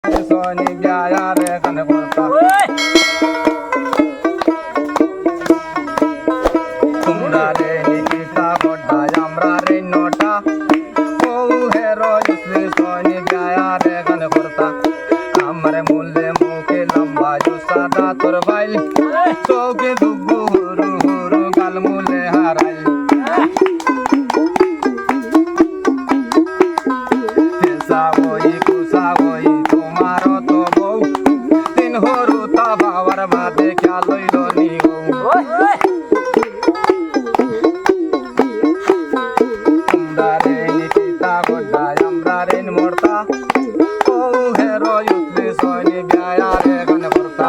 Sony Gaya রে গান করতা তোমরা রে নিকিতা বড়া আমরা রে নোটা ও হেরো ইসলে সোনি গায়া রে গান করতা আমার মুলে মুখে লম্বা জো সাদা তোর বাইল চৌকে দুগু হুরু হুরু গাল মুলে হারাই সাবই কুসাবই তোমার তো বউ তিন হরু তা বাবার বাদে খেয়াল হইল নি তোমরা রে নিকিতা গড্ডা আমরা রে মরতা ও হেরো ইউসলে সয়নি গায়া রে গান করতা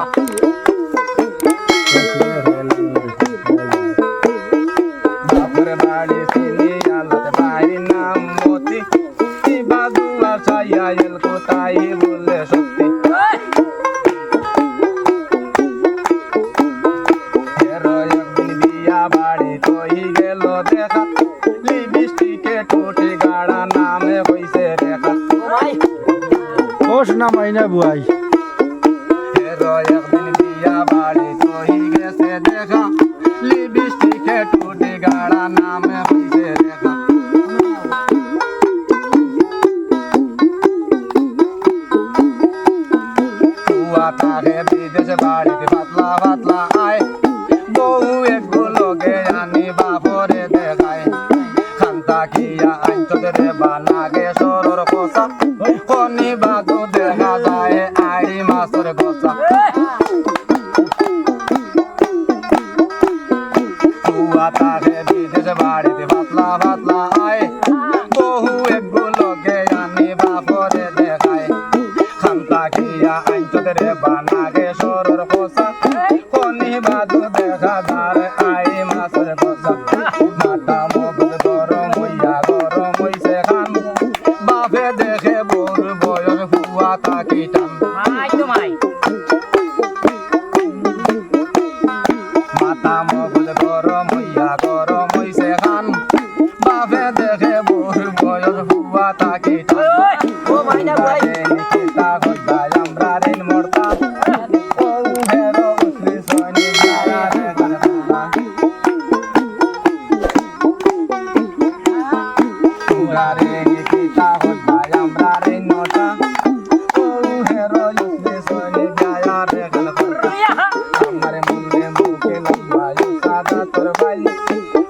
বাপরে বাড়ি সিনি আলাতে বাইরে নাম মতি বাদুয়া ছায়া এল কোথায় বললে সত্যি একদিন বিয়া বাড়ি তৈ গেল দেখা লিপস্টিকে ঠোঁটে গাড়া নামে হইছে দেখা ওস না মাইনা বুয়াই একদিন বিয়া বাড়ি তৈ গেছে দেখা লিপস্টিকে ঠোঁটে গাড়া নামে হইছে দেখা তারে বিদেশ বাড়িতে পাতলা পাতলা আয় বউ একগুলো গে আনি বাপরে দেখায় খান্তা খিয়া আঞ্চদের বানাগে সরর কষা কনি বাদু দেখা যায় আড়ি মাছের কষা তারে বিদেশ বাড়িতে পাতলা পাতলা আয় বউ একগুলো গে আনি বাপরে দেখায় খান্তা খিয়া আঞ্চদের বানাগে সরর কষা কনি বাদু দেখা যায় আড়ি মাছের কষা মাথা মগজ গরম হইছে খান বাপে দেখে বোর বয়স হুয়া তাকি টান মাথা মগজ গরম হইছে খান বাপে দেখে বোর বয়স হুয়া তাকি টান নিকিতা গড্ডা আমরা রে মরতা ও হেরো উসলি সয়নি গায়া রে গান করতা তোমরা রে নিকিতা গড্ডা আমরা রে নোটা ও হেরো উসলি সয়নি গায়া রে গান করতা আমার মুলে মুখে লম্বা সাদা তোর ভাই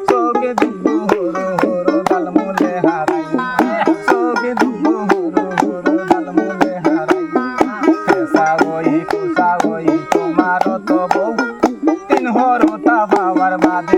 চোখে দুগু হরো হরো গাল মুলে হারাই চোখে দুগু হরো হরো গাল মুলে হারাই সাবই কুসাবই তোমার তো বউ তিন হরো তা বাবার বাদে